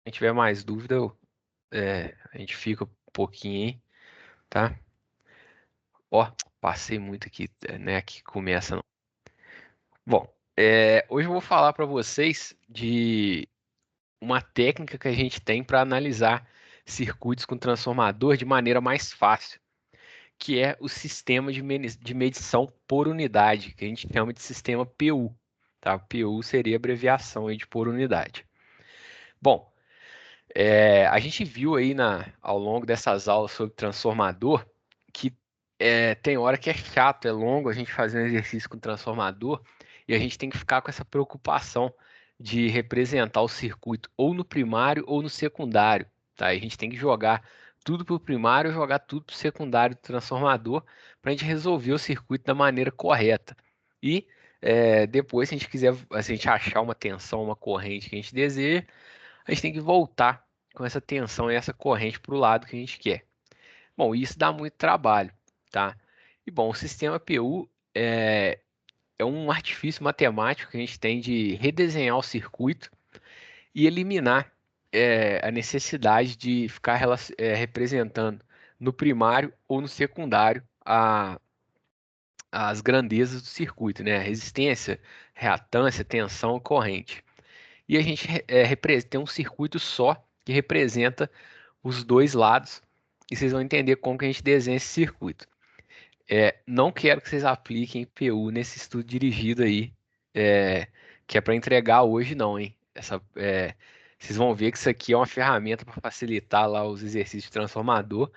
Quem tiver mais dúvida, a gente fica um pouquinho aí, tá? Ó, passei muito aqui, né? Aqui começa. Não. Bom, hoje eu vou falar para vocês de uma técnica que a gente tem para analisar circuitos com transformador de maneira mais fácil, que é o sistema de medição por unidade, que a gente chama de sistema PU, tá? PU seria a abreviação aí de por unidade. Bom, a gente viu aí ao longo dessas aulas sobre transformador que tem hora que é chato, é longo a gente fazer um exercício com transformador e a gente tem que ficar com essa preocupação de representar o circuito ou no primário ou no secundário, tá? E a gente tem que jogar tudo para o primário e jogar tudo para o secundário do transformador para a gente resolver o circuito da maneira correta. E depois, se a gente quiser, se a gente achar uma tensão, uma corrente que a gente deseja, a gente tem que voltar com essa tensão e essa corrente para o lado que a gente quer. Bom, isso dá muito trabalho, tá? E bom, o sistema PU é um artifício matemático que a gente tem de redesenhar o circuito e eliminar a necessidade de ficar representando no primário ou no secundário as grandezas do circuito, né? Resistência, reatância, tensão, corrente. E a gente tem um circuito só que representa os dois lados e vocês vão entender como que a gente desenha esse circuito. Não quero que vocês apliquem PU nesse estudo dirigido aí, que é para entregar hoje não, hein? Vocês vão ver que isso aqui é uma ferramenta para facilitar lá os exercícios de transformador,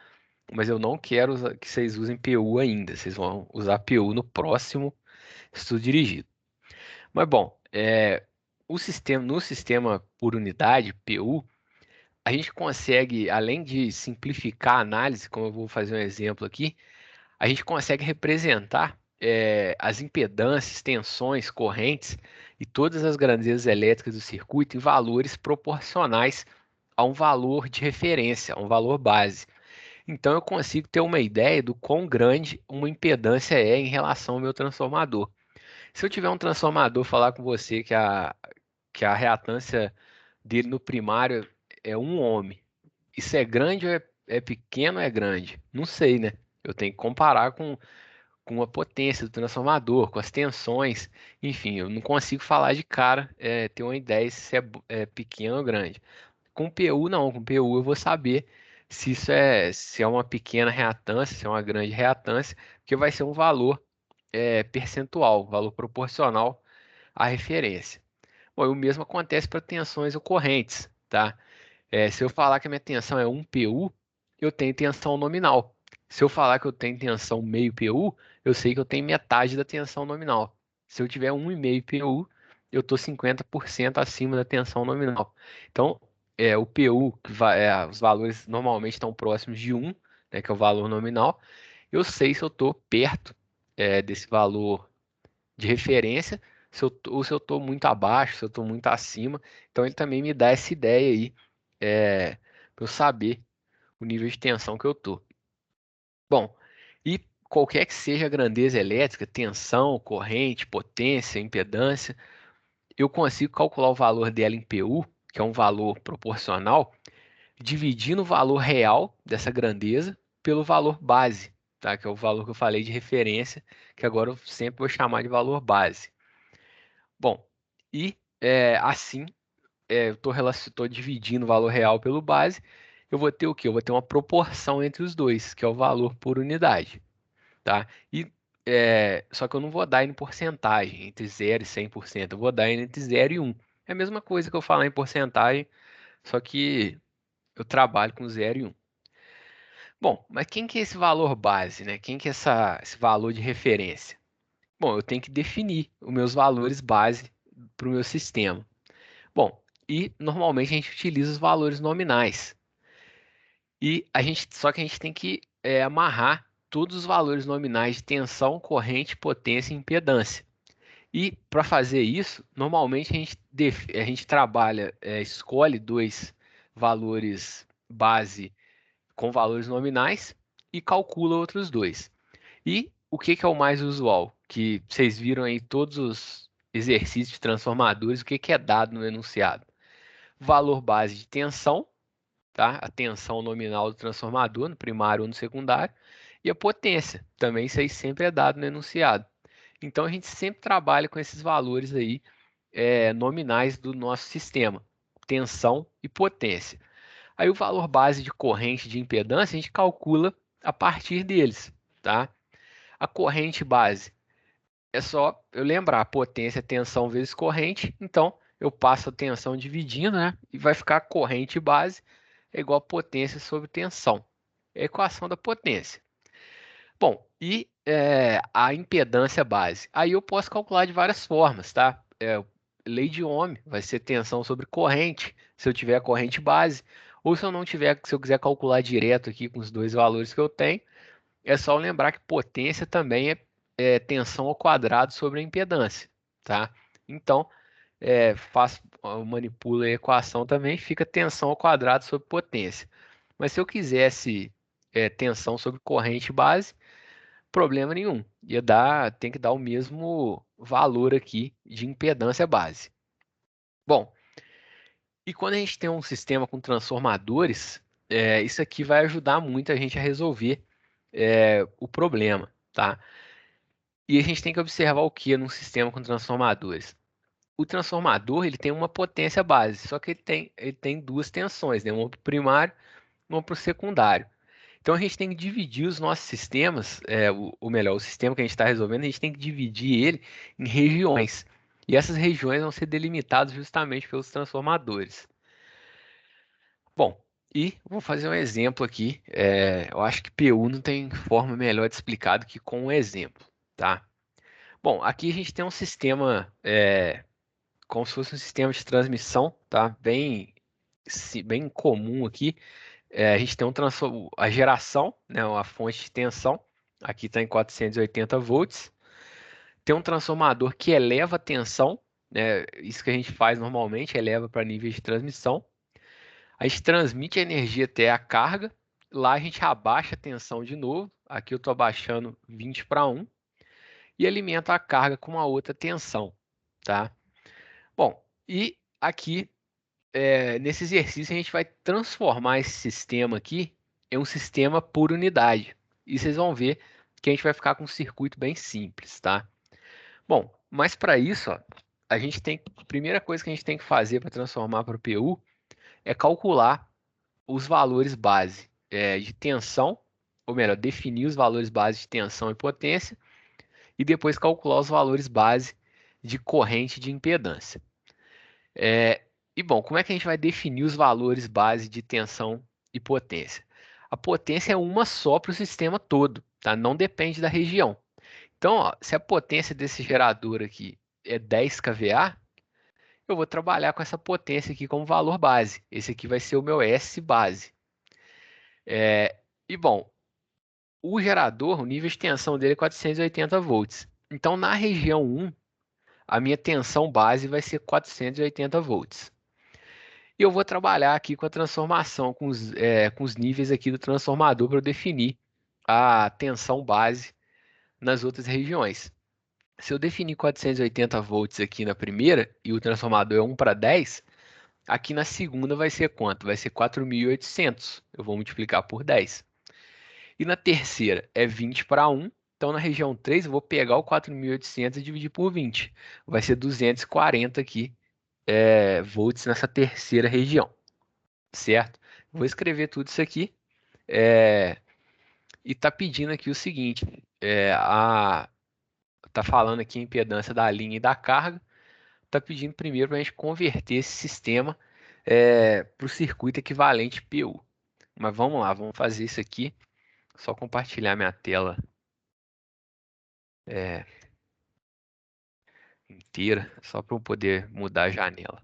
mas eu não quero que vocês usem PU ainda. Vocês vão usar PU no próximo estudo dirigido. Mas bom, no sistema por unidade, PU, a gente consegue, além de simplificar a análise, como eu vou fazer um exemplo aqui, a gente consegue representar as impedâncias, tensões, correntes e todas as grandezas elétricas do circuito em valores proporcionais a um valor de referência, a um valor base. Então eu consigo ter uma ideia do quão grande uma impedância é em relação ao meu transformador. Se eu tiver um transformador falar com você que a reatância dele no primário é 1 ohm, isso é grande ou é pequeno ou é grande? Não sei, né? Eu tenho que comparar com a potência do transformador, com as tensões, enfim, eu não consigo falar de cara, ter uma ideia se é pequeno ou grande. Com PU, não, com PU eu vou saber se é uma pequena reatância, se é uma grande reatância, porque vai ser um valor percentual, valor proporcional à referência. Bom, e o mesmo acontece para tensões ocorrentes, tá? Se eu falar que a minha tensão é 1 PU, eu tenho tensão nominal. Se eu falar que eu tenho tensão meio PU, eu sei que eu tenho metade da tensão nominal. Se eu tiver 1,5 PU, eu estou 50% acima da tensão nominal. Então, o PU, os valores normalmente estão próximos de 1, né, que é o valor nominal. Eu sei se eu estou perto, desse valor de referência, ou se eu estou muito abaixo, se eu estou muito acima. Então ele também me dá essa ideia aí, para eu saber o nível de tensão que eu estou. Bom, e qualquer que seja a grandeza elétrica, tensão, corrente, potência, impedância, eu consigo calcular o valor dela em PU, que é um valor proporcional, dividindo o valor real dessa grandeza pelo valor base, tá? Que é o valor que eu falei de referência, que agora eu sempre vou chamar de valor base. Bom, e assim, eu estou dividindo o valor real pelo base, eu vou ter o quê? Eu vou ter uma proporção entre os dois, que é o valor por unidade, tá? Só que eu não vou dar em porcentagem, entre 0 e 100%, eu vou dar entre 0 e 1. É a mesma coisa que eu falar em porcentagem, só que eu trabalho com 0 e 1. Bom, mas quem que é esse valor base, né? Quem que é esse valor de referência? Bom, eu tenho que definir os meus valores base para o meu sistema. Bom, e normalmente a gente utiliza os valores nominais. Só que a gente tem que amarrar todos os valores nominais de tensão, corrente, potência e impedância. E para fazer isso, normalmente a gente trabalha, escolhe dois valores base com valores nominais e calcula outros dois. E o que que é o mais usual? Que vocês viram aí todos os exercícios de transformadores, o que que é dado no enunciado? valor base de tensão, tá? A tensão nominal do transformador, no primário ou no secundário, e a potência. Também isso aí sempre é dado no enunciado. Então a gente sempre trabalha com esses valores aí nominais do nosso sistema, tensão e potência. Aí o valor base de corrente de impedância a gente calcula a partir deles, tá? A corrente base é só eu lembrar, potência é tensão vezes corrente, então eu passo a tensão dividindo, né? E vai ficar corrente base é igual a potência sobre tensão. É a equação da potência. Bom, e a impedância base? Aí eu posso calcular de várias formas, tá? Lei de Ohm, vai ser tensão sobre corrente, se eu tiver a corrente base. Ou se eu não tiver, se eu quiser calcular direto aqui com os dois valores que eu tenho, é só lembrar que potência também é tensão ao quadrado sobre a impedância, tá? Então, eu manipulo a equação também, fica tensão ao quadrado sobre potência. Mas se eu quisesse tensão sobre corrente base, problema nenhum. Tem que dar o mesmo valor aqui de impedância base. Bom, e quando a gente tem um sistema com transformadores, isso aqui vai ajudar muito a gente a resolver o problema, tá? E a gente tem que observar o que num sistema com transformadores? O transformador ele tem uma potência base, só que ele tem duas tensões, né? Uma para o primário e uma para o secundário. Então a gente tem que dividir os nossos sistemas, ou melhor, o sistema que a gente está resolvendo, a gente tem que dividir ele em regiões. E essas regiões vão ser delimitadas justamente pelos transformadores. Bom, e vou fazer um exemplo aqui. Eu acho que PU não tem forma melhor de explicar do que com um exemplo, tá? Bom, aqui a gente tem um sistema, como se fosse um sistema de transmissão, tá? Bem comum aqui. A gente tem a geração, né? A fonte de tensão. Aqui está em 480 volts. Tem um transformador que eleva a tensão, né? Isso que a gente faz normalmente, eleva para níveis de transmissão. A gente transmite a energia até a carga. Lá a gente abaixa a tensão de novo. Aqui eu estou abaixando 20 para 1 e alimenta a carga com uma outra tensão, tá? Bom, e aqui nesse exercício a gente vai transformar esse sistema aqui em um sistema por unidade. E vocês vão ver que a gente vai ficar com um circuito bem simples, tá? Bom, mas para isso, ó, a primeira coisa que a gente tem que fazer para transformar para o PU é calcular os valores base de tensão, ou melhor, definir os valores base de tensão e potência, e depois calcular os valores base de corrente de impedância. E bom, como é que a gente vai definir os valores base de tensão e potência? A potência é uma só para o sistema todo, tá? Não depende da região. Então, ó, se a potência desse gerador aqui é 10 kVA, eu vou trabalhar com essa potência aqui como valor base. Esse aqui vai ser o meu S base. E bom, o gerador, o nível de tensão dele é 480 volts. Então, na região 1, a minha tensão base vai ser 480 volts. E eu vou trabalhar aqui com a transformação, com os níveis aqui do transformador para eu definir a tensão base nas outras regiões. Se eu definir 480 volts aqui na primeira e o transformador é 1 para 10, aqui na segunda vai ser quanto? Vai ser 4.800. Eu vou multiplicar por 10. E na terceira é 20 para 1. Então na região 3 eu vou pegar o 4.800 e dividir por 20. Vai ser 240 aqui, volts nessa terceira região, certo? Vou escrever tudo isso aqui. E tá pedindo aqui o seguinte: tá falando aqui a impedância da linha e da carga. Tá pedindo primeiro para a gente converter esse sistema para o circuito equivalente PU. Mas vamos lá, vamos fazer isso aqui. Só compartilhar minha tela é, inteira, só para eu poder mudar a janela.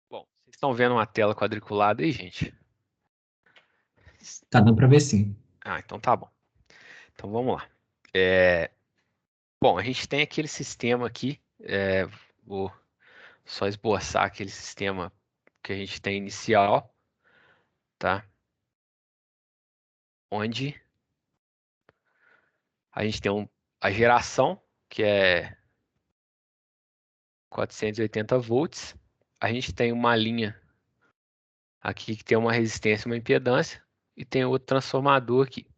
Bom, vocês estão vendo uma tela quadriculada aí, gente? Tá dando para ver sim. Ah, então tá bom. Então vamos lá. É, Bom, a gente tem aquele sistema aqui. Vou só esboçar aquele sistema que a gente tem inicial, tá? Onde A gente tem a geração, que é 480 volts. A gente tem uma linha aqui que tem uma resistência e uma impedância. E tem outro transformador aqui.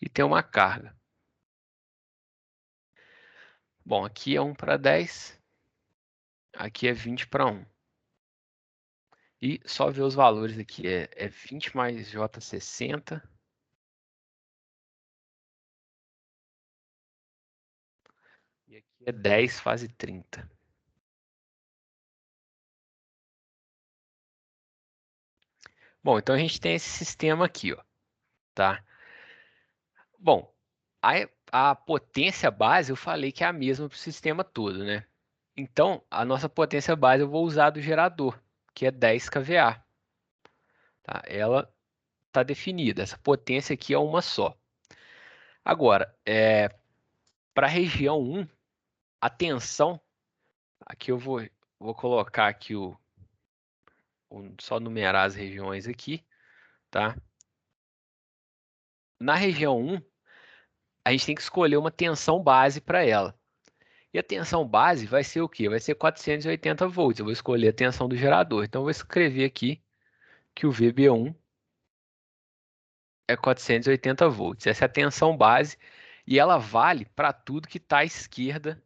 E tem uma carga. Bom, aqui é 1:10. Aqui é 20:1. E só ver os valores aqui. É 20 mais J60. E aqui é 10 fase 30. Bom, então a gente tem esse sistema aqui, ó, tá? Bom, a potência base eu falei que é a mesma para o sistema todo, né? Então, a nossa potência base eu vou usar do gerador, que é 10 kVA, tá? Ela está definida, essa potência aqui é uma só. Agora, para a região 1, a tensão, aqui eu vou colocar aqui só numerar as regiões aqui, tá? Na região 1, a gente tem que escolher uma tensão base para ela. E a tensão base vai ser o quê? Vai ser 480 volts. Eu vou escolher a tensão do gerador. Então, eu vou escrever aqui que o VB1 é 480 volts. Essa é a tensão base e ela vale para tudo que está à esquerda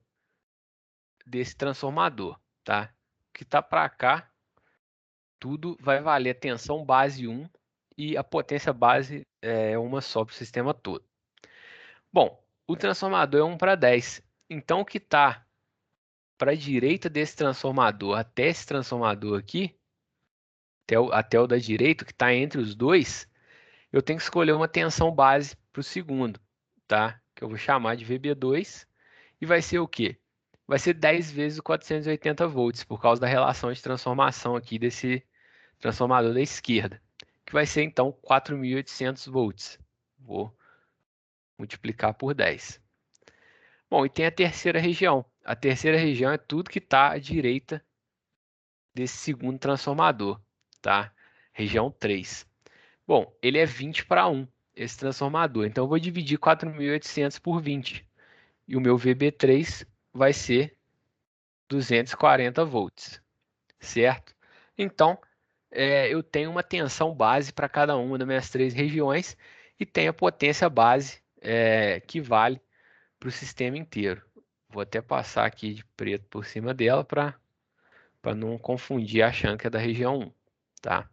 desse transformador, tá? O que está para cá, tudo vai valer a tensão base 1 e a potência base é uma só para o sistema todo. Bom, o transformador é 1:10. Então, o que está para a direita desse transformador até esse transformador aqui, até o da direita, que está entre os dois, eu tenho que escolher uma tensão base para o segundo, tá? Que eu vou chamar de VB2. E vai ser o quê? Vai ser 10 vezes o 480 volts, por causa da relação de transformação aqui desse transformador da esquerda, que vai ser então 4.800 volts. Vou multiplicar por 10. Bom, e tem a terceira região. A terceira região é tudo que está à direita desse segundo transformador, tá? Região 3. Bom, ele é 20:1, esse transformador. Então, eu vou dividir 4.800 por 20. E o meu VB3 vai ser 240 volts, certo? Então, eu tenho uma tensão base para cada uma das minhas três regiões e tenho a potência base que vale para o sistema inteiro. Vou até passar aqui de preto por cima dela para não confundir achando que é da região 1, tá?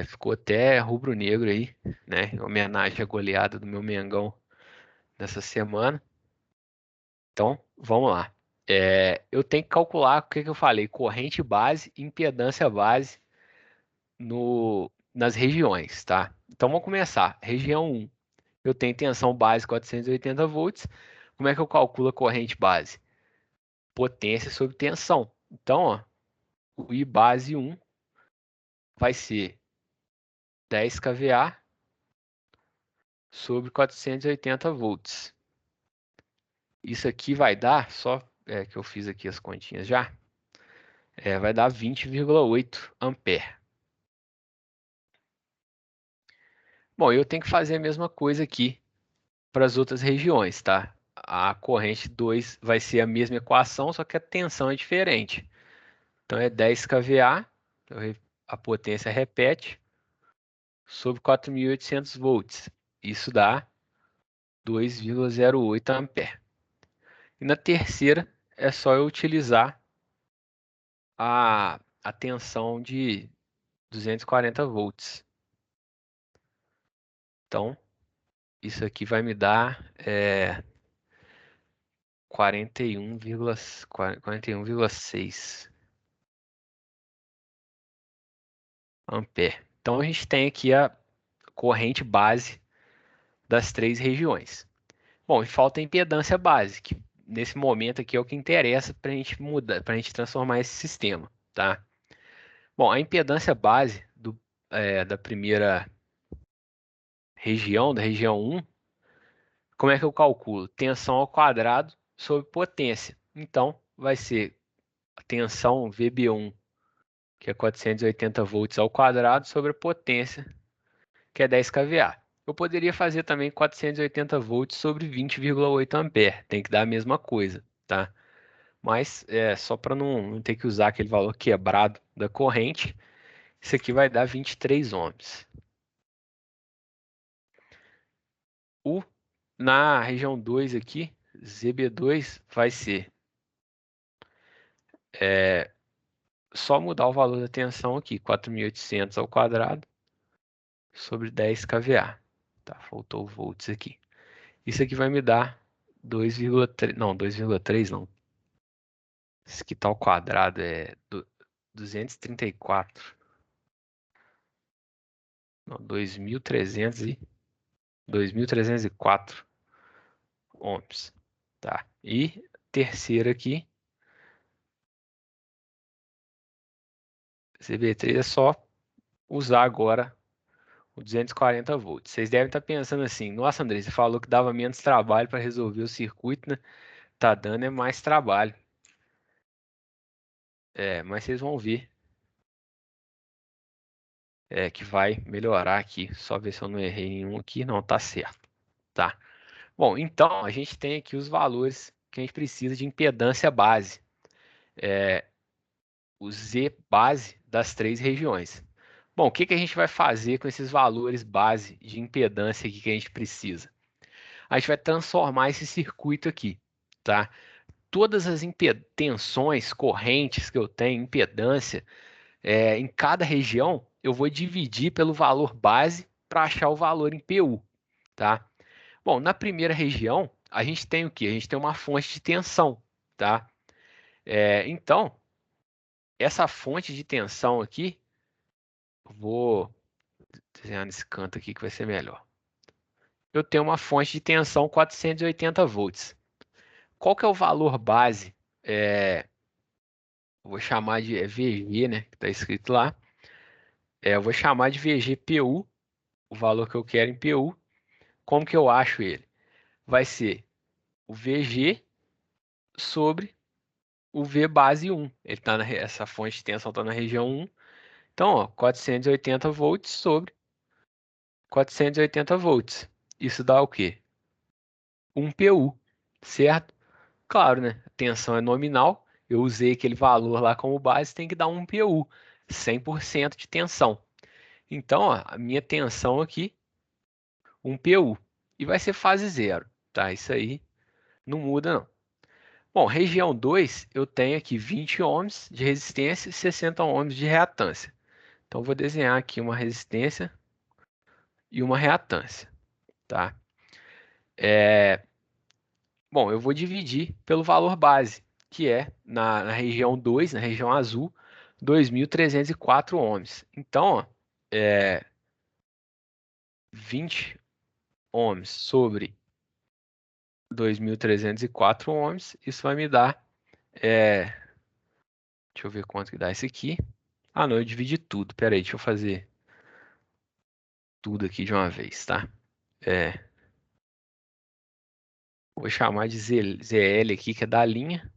Ficou até rubro-negro aí, né? Em homenagem à goleada do meu Mengão nessa semana. Então, vamos lá. Eu tenho que calcular o que eu falei: corrente base e impedância base nas regiões, tá? Então, vamos começar. Região 1, eu tenho tensão base 480 volts. Como é que eu calculo a corrente base? Potência sobre tensão. Então, ó, o I base 1 vai ser 10 kVA sobre 480 volts. Isso aqui vai dar, só que eu fiz aqui as continhas já, vai dar 20,8 ampere. Bom, eu tenho que fazer a mesma coisa aqui para as outras regiões, tá? A corrente 2 vai ser a mesma equação, só que a tensão é diferente. Então é 10 kVA, a potência repete, sobre 4.800 volts. Isso dá 2,08 ampere. E na terceira é só eu utilizar a tensão de 240 volts. Então, isso aqui vai me dar 41,6 ampere. Então, a gente tem aqui a corrente base das três regiões. Bom, e falta a impedância base, que nesse momento aqui é o que interessa para a gente mudar, para a gente transformar esse sistema, tá? Bom, a impedância base da primeira região, da região 1, como é que eu calculo? Tensão ao quadrado sobre potência. Então, vai ser a tensão VB1, que é 480 volts ao quadrado, sobre a potência, que é 10 kVA. Eu poderia fazer também 480 volts sobre 20,8 ampere. Tem que dar a mesma coisa, tá? Mas só para não ter que usar aquele valor quebrado da corrente, isso aqui vai dar 23 ohms. Na região 2 aqui, ZB2 vai ser só mudar o valor da tensão aqui, 4.800 ao quadrado sobre 10 kVA. Tá, faltou volts aqui. Isso aqui vai me dar 2,3, não, 2,3 não. Isso aqui tá ao quadrado, 234. Não, 2.304 ohms. Tá. E terceiro aqui, CB3 é só usar agora o 240 volts. Vocês devem estar pensando assim, nossa, André, você falou que dava menos trabalho para resolver o circuito, né? Tá dando mais trabalho. Mas vocês vão ver que vai melhorar aqui. Só ver se eu não errei nenhum aqui. Não, tá certo. Tá. Bom, então a gente tem aqui os valores que a gente precisa de impedância base. O Z base das três regiões. Bom, o que que a gente vai fazer com esses valores base de impedância aqui que a gente precisa? A gente vai transformar esse circuito aqui, tá? Todas as tensões, correntes que eu tenho, impedância, em cada região, eu vou dividir pelo valor base para achar o valor em PU, tá? Bom, na primeira região, a gente tem o quê? A gente tem uma fonte de tensão, tá? Então, essa fonte de tensão aqui, vou desenhar nesse canto aqui que vai ser melhor. Eu tenho uma fonte de tensão 480 volts. Qual que é o valor base? Vou chamar de VG, né? Que está escrito lá. Eu vou chamar de VGPU, o valor que eu quero em PU. Como que eu acho ele? Vai ser o VG sobre o V base 1. Essa fonte de tensão está na região 1. Então, ó, 480 volts sobre 480 volts. Isso dá o quê? 1 PU, certo? Claro, né? A tensão é nominal. Eu usei aquele valor lá como base, tem que dar 1 PU, 100% de tensão. Então, ó, a minha tensão aqui, 1 PU. E vai ser fase zero, tá? Isso aí não muda, não. Bom, região 2, eu tenho aqui 20 ohms de resistência e 60 ohms de reatância. Então, eu vou desenhar aqui uma resistência e uma reatância, tá? Bom, eu vou dividir pelo valor base, que é na região 2, na região azul, 2.304 ohms. Então, ó, 20 ohms sobre 2.304 ohms, isso vai me dar, deixa eu ver quanto que dá isso aqui. Ah, não, eu dividi tudo. Pera aí, deixa eu fazer tudo aqui de uma vez, tá? É, vou chamar de ZL aqui, que é da linha,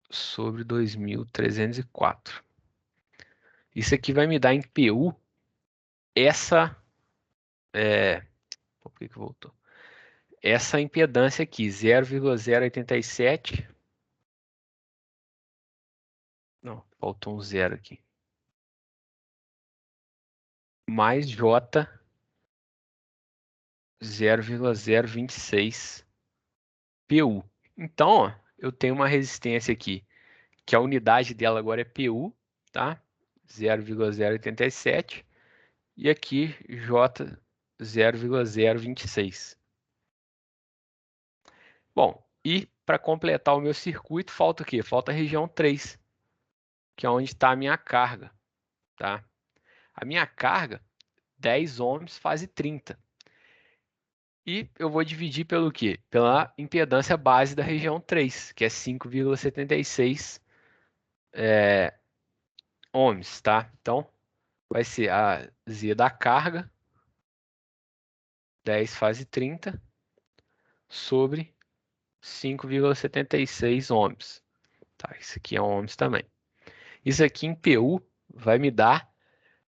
sobre 2.304. Isso aqui vai me dar em PU essa. Por que que voltou? Essa impedância aqui, 0,087. Não, faltou um zero aqui. Mais J 0,026 PU. Então, ó, eu tenho uma resistência aqui, que a unidade dela agora é PU, tá? 0,087. E aqui J 0,026. Bom, e para completar o meu circuito, falta o quê? Falta a região 3, que é onde está a minha carga, tá? A minha carga, 10 ohms, fase 30. E eu vou dividir pelo quê? Pela impedância base da região 3, que é 5,76 ohms, tá? Então, vai ser a Z da carga, 10 fase 30, sobre 5,76 ohms. Tá, isso aqui é ohms também. Isso aqui em PU vai me dar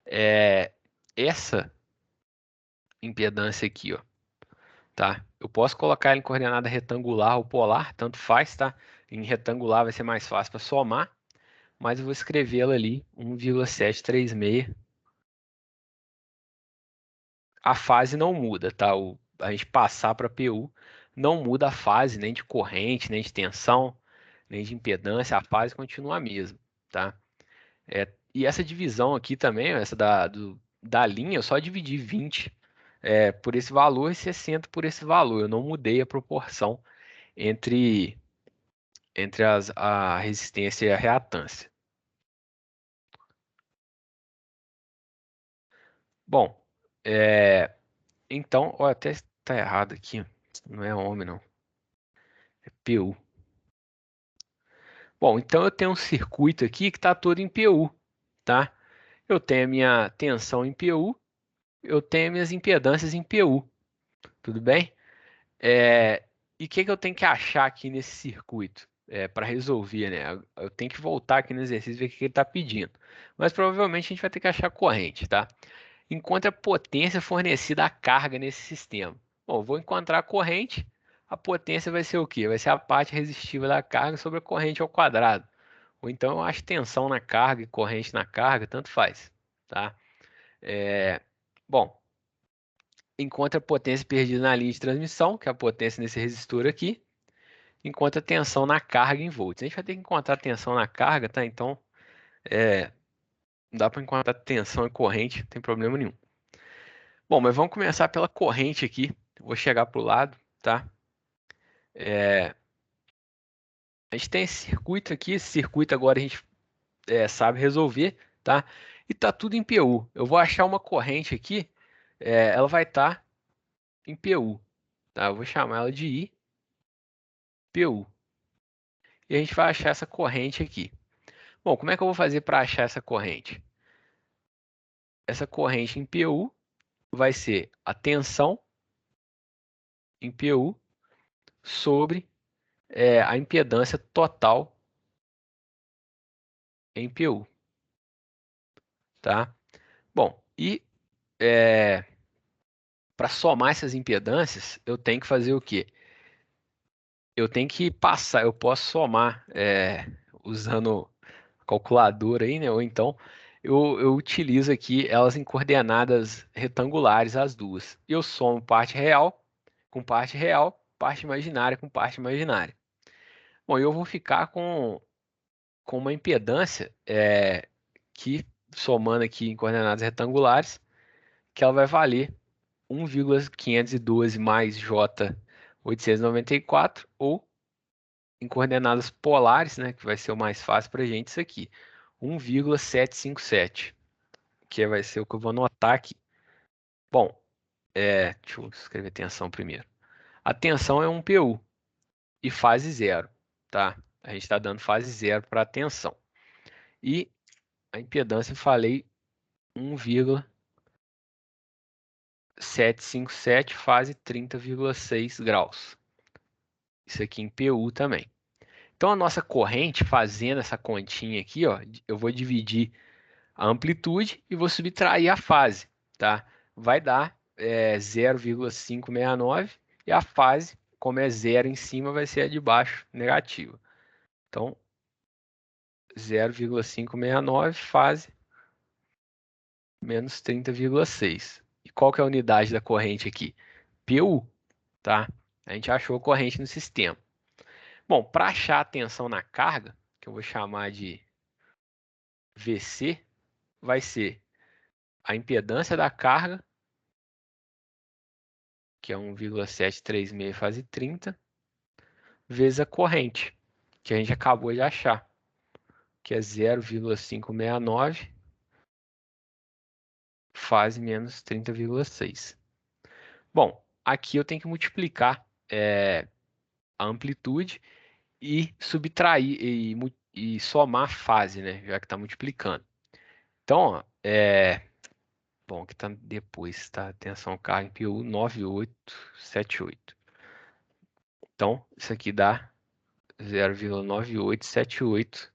essa impedância aqui, ó, tá? Eu posso colocar ela em coordenada retangular ou polar, tanto faz, tá? Em retangular vai ser mais fácil para somar, mas eu vou escrevê-la ali, 1,736. A fase não muda, tá? A gente passar para PU não muda a fase, nem de corrente, nem de tensão, nem de impedância, a fase continua a mesma, tá? E essa divisão aqui também, ó, essa da linha, eu só dividi 20 por esse valor e 60 por esse valor. Eu não mudei a proporção entre, a resistência e a reatância. Bom, então, ó, até está errado aqui. Não é ohms, não. É PU. Bom, então eu tenho um circuito aqui que está todo em PU, tá? Eu tenho a minha tensão em PU, eu tenho minhas impedâncias em PU, tudo bem? E o que eu tenho que achar aqui nesse circuito para resolver, né? Eu tenho que voltar aqui no exercício e ver o que ele está pedindo. Mas provavelmente a gente vai ter que achar a corrente, tá? Encontre a potência fornecida à carga nesse sistema. Bom, eu vou encontrar a corrente, a potência vai ser o quê? Vai ser a parte resistiva da carga sobre a corrente ao quadrado. Ou então eu acho tensão na carga e corrente na carga, tanto faz, tá? Bom, encontre a potência perdida na linha de transmissão, que é a potência nesse resistor aqui, encontra a tensão na carga em volts. A gente vai ter que encontrar a tensão na carga, tá? Então, não dá para encontrar tensão e corrente, não tem problema nenhum. Bom, mas vamos começar pela corrente aqui. Vou chegar para o lado, tá? A gente tem esse circuito aqui, esse circuito agora a gente sabe resolver, tá? E tá tudo em PU. Eu vou achar uma corrente aqui, ela vai estar em PU, tá? Eu vou chamar ela de IPU. E a gente vai achar essa corrente aqui. Bom, como é que eu vou fazer para achar essa corrente? Essa corrente em PU vai ser a tensão em PU sobre a impedância total em PU, tá? Bom, e para somar essas impedâncias, eu tenho que fazer o quê? Eu tenho que passar, eu posso somar usando calculadora aí, né? Ou então eu utilizo aqui elas em coordenadas retangulares, as duas. Eu somo parte real, parte imaginária com parte imaginária. Bom, eu vou ficar com uma impedância que, somando aqui em coordenadas retangulares, que ela vai valer 1,512 mais J 894, ou em coordenadas polares, né, que vai ser o mais fácil para a gente isso aqui, 1,757, que vai ser o que eu vou anotar aqui. Bom, deixa eu escrever tensão primeiro. A tensão é um PU e fase zero, tá? A gente está dando fase zero para a tensão. E a impedância, eu falei, 1,757, fase 30,6 graus. Isso aqui em PU também. Então a nossa corrente, fazendo essa continha aqui, ó, eu vou dividir a amplitude e vou subtrair a fase, tá? Vai dar 0,569 e a fase, como é zero em cima, vai ser a de baixo, negativa. Então, 0,569, fase menos 30,6. E qual que é a unidade da corrente aqui? PU, tá? A gente achou a corrente no sistema. Bom, para achar a tensão na carga, que eu vou chamar de VC, vai ser a impedância da carga, que é 1,736 fase 30, vezes a corrente, que a gente acabou de achar, que é 0,569 fase menos 30,6. Bom, aqui eu tenho que multiplicar a amplitude e subtrair e somar a fase, né? Já que está multiplicando. Então, ó, bom, que está depois, tá? Tensão carga em PU 9878. Então, isso aqui dá 0,9878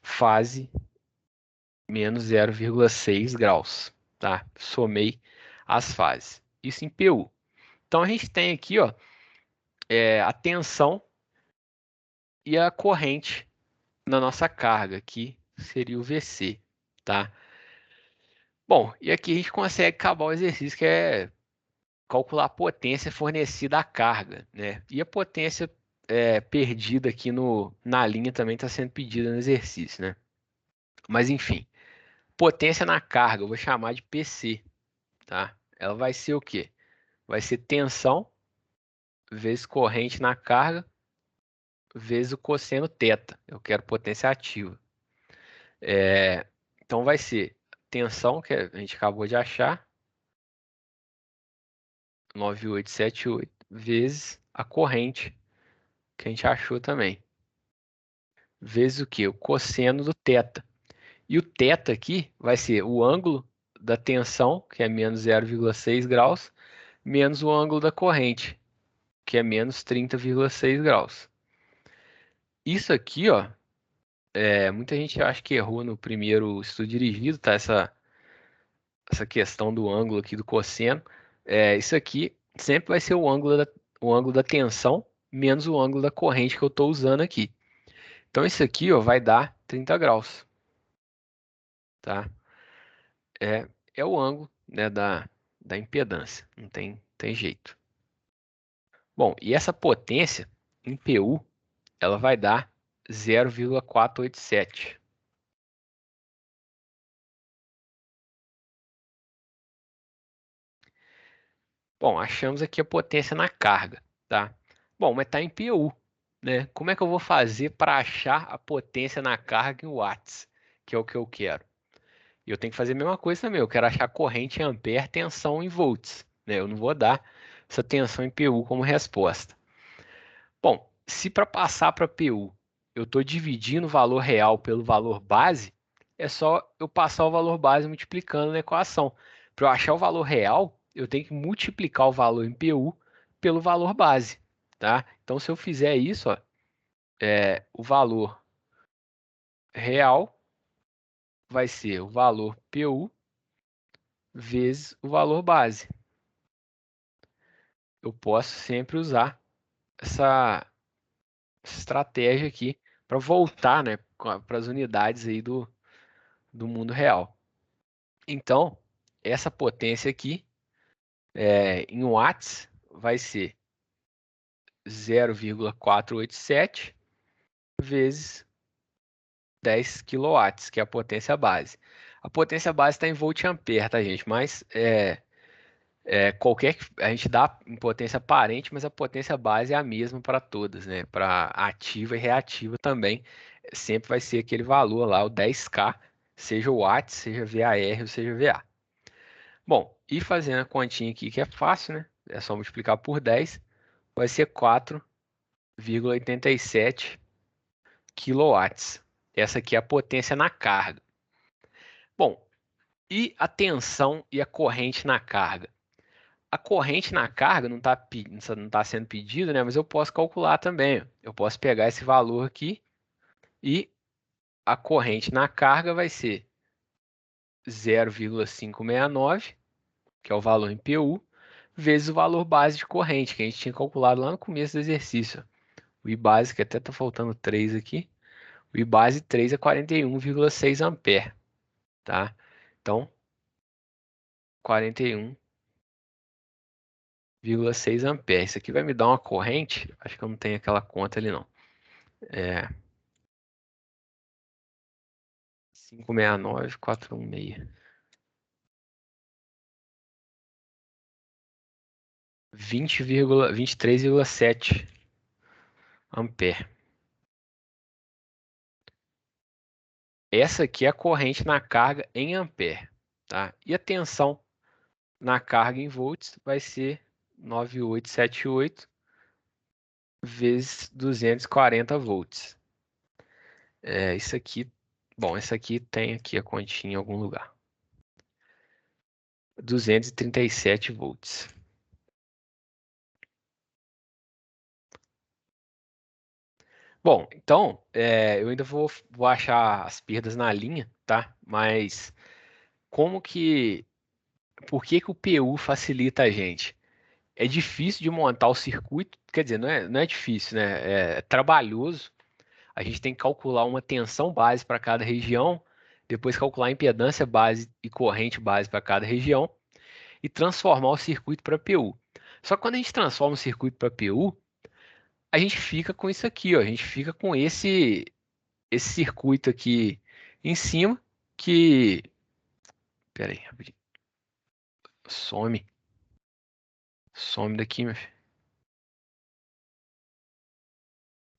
fase menos 0,6 graus, tá? Somei as fases. Isso em PU. Então a gente tem aqui, ó, a tensão e a corrente na nossa carga, que seria o VC, tá? Bom, e aqui a gente consegue acabar o exercício que é calcular a potência fornecida à carga, né? E a potência perdida aqui na linha também está sendo pedida no exercício, né? Mas enfim, potência na carga, eu vou chamar de PC, tá? Ela vai ser o quê? Vai ser tensão vezes corrente na carga vezes o cosseno θ. Eu quero potência ativa. Então vai ser tensão, que a gente acabou de achar, 9878, vezes a corrente, que a gente achou também, vezes o quê? O cosseno do θ. E o θ aqui vai ser o ângulo da tensão, que é menos 0,6 graus, menos o ângulo da corrente, que é menos 30,6 graus. Isso aqui, ó, muita gente acha que errou no primeiro estudo dirigido, tá? Essa questão do ângulo aqui do cosseno. Isso aqui sempre vai ser o ângulo da tensão menos o ângulo da corrente que eu estou usando aqui. Então isso aqui, ó, vai dar 30 graus, tá? É, é o ângulo, né, da impedância, não tem jeito. Bom, e essa potência em PU, ela vai dar 0,487. Bom, achamos aqui a potência na carga, tá? Bom, mas está em PU, né? Como é que eu vou fazer para achar a potência na carga em watts, que é o que eu quero? E eu tenho que fazer a mesma coisa também. Eu quero achar corrente em ampere, tensão em volts, né? Eu não vou dar essa tensão em PU como resposta. Bom, se para passar para PU eu estou dividindo o valor real pelo valor base, é só eu passar o valor base multiplicando na equação. Para eu achar o valor real, eu tenho que multiplicar o valor em PU pelo valor base, tá? Então, se eu fizer isso, ó, o valor real vai ser o valor PU vezes o valor base. Eu posso sempre usar essa estratégia aqui para voltar, né, para as unidades aí do mundo real. Então, essa potência aqui, em watts, vai ser 0,487 vezes 10 quilowatts, que é a potência base. A potência base está em volt-ampere, tá, gente? Mas a gente dá em potência aparente, mas a potência base é a mesma para todas, né? Para ativa e reativa também, sempre vai ser aquele valor lá, o 10K, seja watts, seja VAR ou seja VA. Bom, e fazendo a continha aqui que é fácil, né? É só multiplicar por 10, vai ser 4,87 quilowatts. Essa aqui é a potência na carga. Bom, e a tensão e a corrente na carga? A corrente na carga não tá sendo pedida, né? Mas eu posso calcular também. Eu posso pegar esse valor aqui e a corrente na carga vai ser 0,569, que é o valor em PU, vezes o valor base de corrente, que a gente tinha calculado lá no começo do exercício. O I base, que até está faltando 3 aqui. O I base 3 é 41,6 ampere, tá? Então, 41,6 ampere. Isso aqui vai me dar uma corrente, acho que eu não tenho aquela conta ali não. É 569,416. 23,7 ampere. Essa aqui é a corrente na carga em ampere, tá? E a tensão na carga em volts vai ser 9878 vezes 240 volts. Isso aqui, bom, essa aqui tem aqui a continha em algum lugar. 237 volts. Bom, então, eu ainda vou achar as perdas na linha, tá? Mas como que, por que que o PU facilita a gente? É difícil de montar o circuito, quer dizer, não é difícil, né? É trabalhoso. A gente tem que calcular uma tensão base para cada região, depois calcular a impedância base e corrente base para cada região e transformar o circuito para PU. Só que quando a gente transforma o circuito para PU, a gente fica com isso aqui, ó, a gente fica com esse circuito aqui em cima que, pera aí, rapidinho, some, some daqui, meu filho.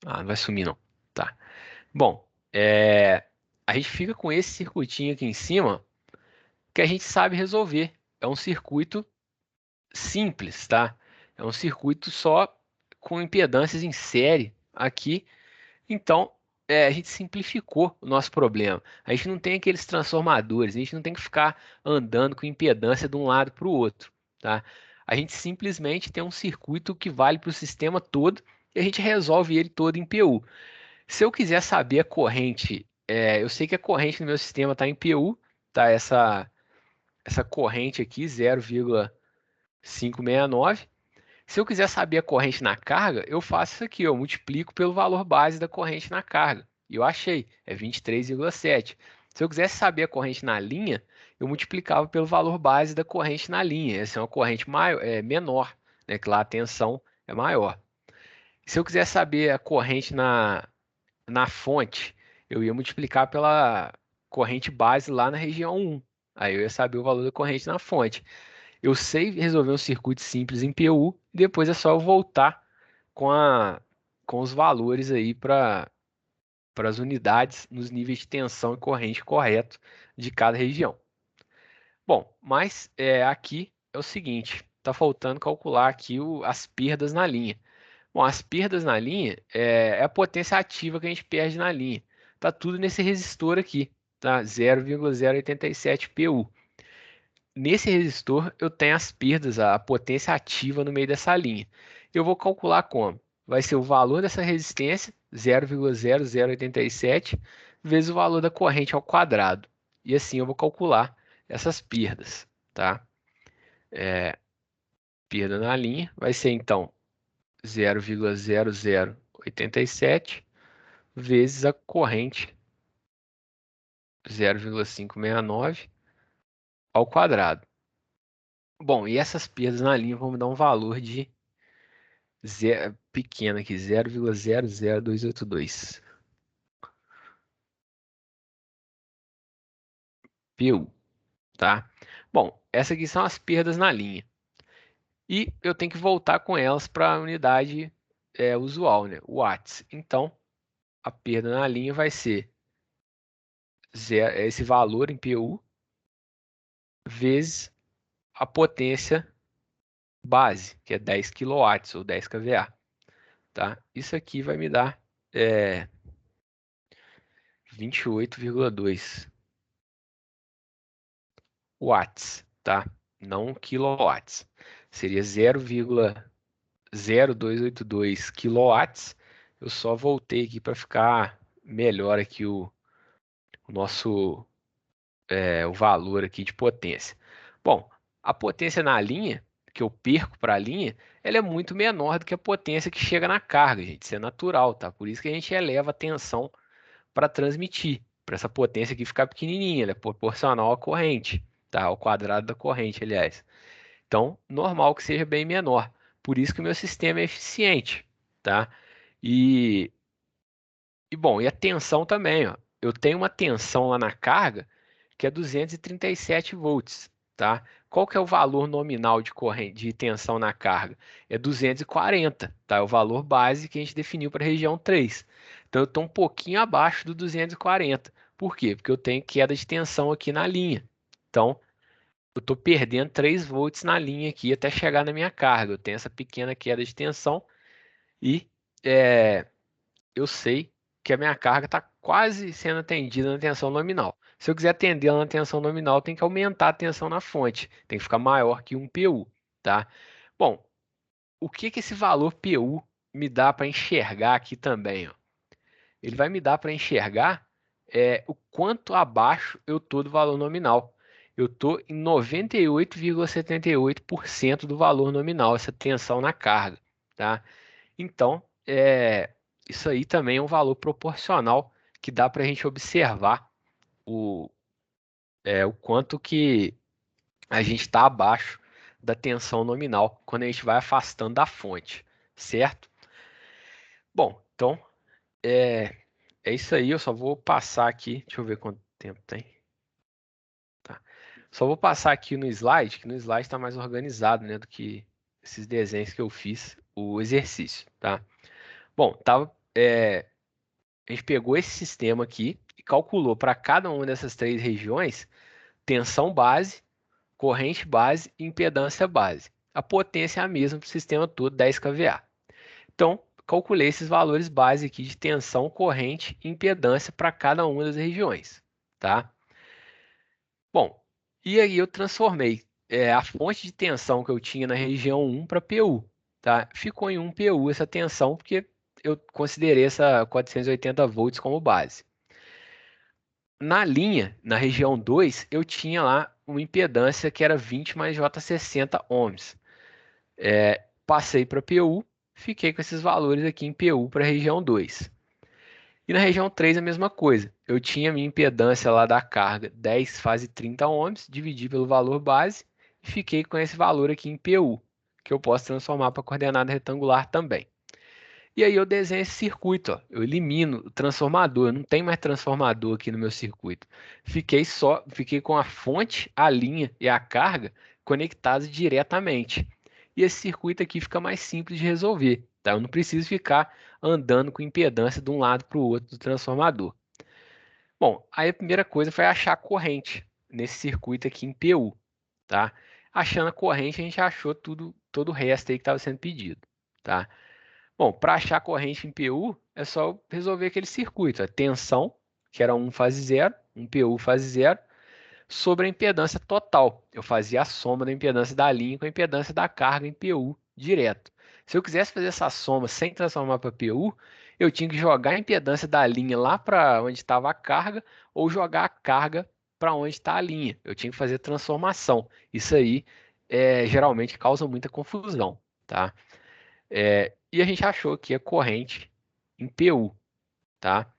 Ah, não vai sumir não. Tá. Bom, a gente fica com esse circuitinho aqui em cima que a gente sabe resolver. É um circuito simples, tá? É um circuito só com impedâncias em série aqui. Então, a gente simplificou o nosso problema. A gente não tem aqueles transformadores, a gente não tem que ficar andando com impedância de um lado para o outro, tá? A gente simplesmente tem um circuito que vale para o sistema todo e a gente resolve ele todo em PU. Se eu quiser saber a corrente, eu sei que a corrente no meu sistema está em PU, tá? Essa corrente aqui, 0,569. Se eu quiser saber a corrente na carga, eu faço isso aqui, eu multiplico pelo valor base da corrente na carga. E eu achei, é 23,7. Se eu quisesse saber a corrente na linha, eu multiplicava pelo valor base da corrente na linha. Essa é uma corrente maior, menor, né, que lá a tensão é maior. Se eu quiser saber a corrente na fonte, eu ia multiplicar pela corrente base lá na região 1. Aí eu ia saber o valor da corrente na fonte. Eu sei resolver um circuito simples em PU e depois é só eu voltar com com os valores aí para as unidades nos níveis de tensão e corrente correto de cada região. Bom, mas aqui é o seguinte, está faltando calcular aqui as perdas na linha. Bom, as perdas na linha é a potência ativa que a gente perde na linha. Tá tudo nesse resistor aqui, tá? 0,087 PU. Nesse resistor, eu tenho as perdas, a potência ativa no meio dessa linha. Eu vou calcular como? Vai ser o valor dessa resistência, 0,0087, vezes o valor da corrente ao quadrado. E assim eu vou calcular essas perdas, tá? Perda na linha vai ser então 0,0087 vezes a corrente 0,569 ao quadrado. Bom, e essas perdas na linha vão me dar um valor de pequeno aqui, 0,00282 PU, tá? Bom, essas aqui são as perdas na linha. E eu tenho que voltar com elas para a unidade usual, né? Watts. Então, a perda na linha vai ser esse valor em PU vezes a potência base, que é 10 kW ou 10 kVA, tá? Isso aqui vai me dar 28,2 watts, tá? Não quilowatts. Seria 0,0282 quilowatts. Eu só voltei aqui para ficar melhor aqui o nosso o valor aqui de potência. Bom, a potência na linha que eu perco para a linha, ela é muito menor do que a potência que chega na carga, gente. Isso é natural, tá? Por isso que a gente eleva a tensão para transmitir, para essa potência aqui ficar pequenininha, ela é proporcional à corrente, tá? Ao quadrado da corrente, aliás. Então, normal que seja bem menor. Por isso que o meu sistema é eficiente, tá? E, bom, e a tensão também, ó. Eu tenho uma tensão lá na carga que é 237 volts, tá? Qual que é o valor nominal de corrente, de tensão na carga? É 240, tá? É o valor base que a gente definiu para a região 3. Então eu estou um pouquinho abaixo do 240. Por quê? Porque eu tenho queda de tensão aqui na linha. Então, eu estou perdendo 3 volts na linha aqui até chegar na minha carga. Eu tenho essa pequena queda de tensão e é, eu sei que a minha carga está quase sendo atendida na tensão nominal. Se eu quiser atender ela na tensão nominal, tem que aumentar a tensão na fonte. Tem que ficar maior que 1 PU, tá? Bom, o que que esse valor PU me dá para enxergar aqui também, ó? ele vai me dar para enxergar o quanto abaixo eu estou do valor nominal. Eu estou em 98,78% do valor nominal, essa tensão na carga, tá? Então, isso aí também é um valor proporcional que dá para a gente observar o, o quanto que a gente está abaixo da tensão nominal quando a gente vai afastando da fonte, certo? Bom, então é, é isso aí. Eu só vou passar aqui. Deixa eu ver quanto tempo tem. Tá. Só vou passar aqui no slide, que no slide está mais organizado, né, do que esses desenhos que eu fiz, o exercício, tá? Bom, a gente pegou esse sistema aqui e calculou para cada uma dessas três regiões tensão base, corrente base e impedância base. A potência é a mesma para o sistema todo, 10 kVA. Então, calculei esses valores base aqui de tensão, corrente e impedância para cada uma das regiões, tá? Bom, e aí eu transformei a fonte de tensão que eu tinha na região 1 para PU, tá? Ficou em 1 PU essa tensão porque eu considerei essa 480 volts como base. Na linha, na região 2, eu tinha lá uma impedância que era 20 mais J60 ohms. Passei para PU, fiquei com esses valores aqui em PU para a região 2. E na região 3 a mesma coisa. Eu tinha minha impedância lá da carga 10 fase 30 ohms, dividi pelo valor base e fiquei com esse valor aqui em PU, que eu posso transformar para coordenada retangular também. E aí eu desenho esse circuito, ó. Eu elimino o transformador, eu não tem mais transformador aqui no meu circuito. Fiquei com a fonte, a linha e a carga conectados diretamente. E esse circuito aqui fica mais simples de resolver, tá? Eu não preciso ficar andando com impedância de um lado para o outro do transformador. Bom, aí a primeira coisa foi achar a corrente nesse circuito aqui em PU, tá? Achando a corrente, a gente achou todo o resto aí que estava sendo pedido, tá? Bom, para achar a corrente em PU, é só resolver aquele circuito. A tensão, que era 1 fase 0, 1 PU fase 0, sobre a impedância total. Eu fazia a soma da impedância da linha com a impedância da carga em PU direto. Se eu quisesse fazer essa soma sem transformar para PU, eu tinha que jogar a impedância da linha lá para onde estava a carga ou jogar a carga para onde está a linha. Eu tinha que fazer transformação. Isso aí geralmente causa muita confusão, tá? E a gente achou aqui a corrente em PU, tá?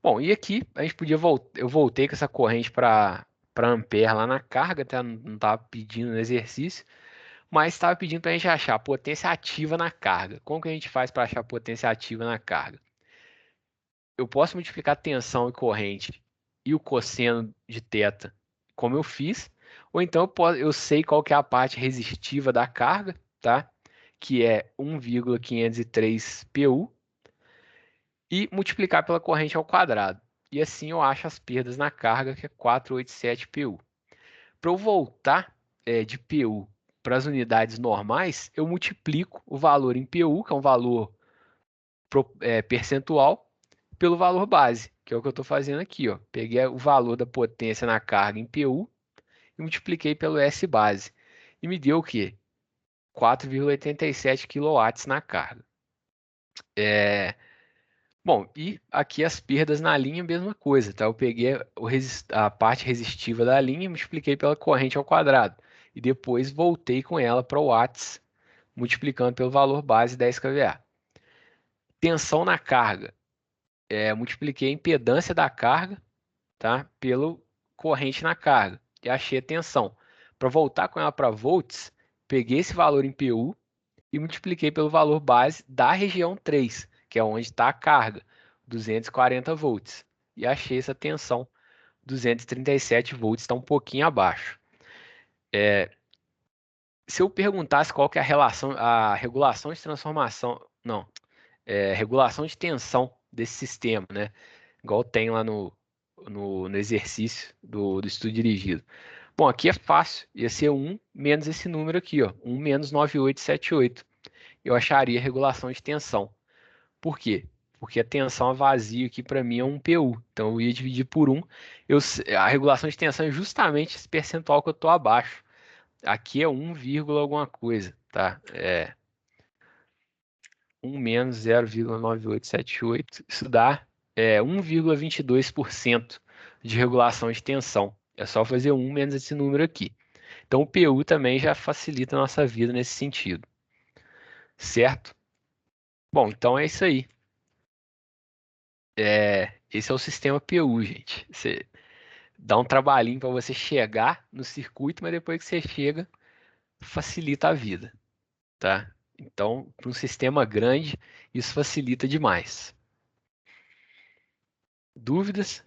Bom, e aqui a gente podia eu voltei com essa corrente para ampere lá na carga, tá? Não estava pedindo no exercício, mas estava pedindo para a gente achar a potência ativa na carga. Como que a gente faz para achar a potência ativa na carga? Eu posso multiplicar tensão e corrente e o cosseno de θ, como eu fiz, ou então eu sei qual que é a parte resistiva da carga, tá? Que é 1,503 PU, e multiplicar pela corrente ao quadrado. E assim eu acho as perdas na carga, que é 487 PU. Para eu voltar de PU para as unidades normais, eu multiplico o valor em PU, que é um valor percentual, pelo valor base, que é o que eu estou fazendo aqui. Ó. Peguei o valor da potência na carga em PU e multipliquei pelo S base. E me deu o quê? 4,87 kW na carga. Bom, e aqui as perdas na linha, mesma coisa, tá? Eu peguei a parte resistiva da linha, multipliquei pela corrente ao quadrado. E depois voltei com ela para o watts, multiplicando pelo valor base 10 kVA. Tensão na carga. Multipliquei a impedância da carga, tá? Pelo corrente na carga. E achei a tensão. Para voltar com ela para volts, peguei esse valor em PU e multipliquei pelo valor base da região 3, que é onde está a carga, 240 volts. E achei essa tensão, 237 volts, está um pouquinho abaixo. Se eu perguntasse qual que é a regulação de transformação, não, regulação de tensão desse sistema, né? Igual tem lá no exercício do estudo dirigido. Bom, aqui é fácil, ia ser 1 menos esse número aqui, ó, 1 menos 9878. Eu acharia a regulação de tensão. Por quê? Porque a tensão a vazio aqui para mim é 1 PU. Então eu ia dividir por 1. A regulação de tensão é justamente esse percentual que eu estou abaixo. Aqui é 1, alguma coisa, tá? 1 menos 0,9878. Isso dá 1,22% de regulação de tensão. É só fazer 1 menos esse número aqui. Então, o PU também já facilita a nossa vida nesse sentido. Certo? Bom, então é isso aí. Esse é o sistema PU, gente. Você dá um trabalhinho para você chegar no circuito, mas depois que você chega, facilita a vida, tá? Então, para um sistema grande, isso facilita demais. Dúvidas?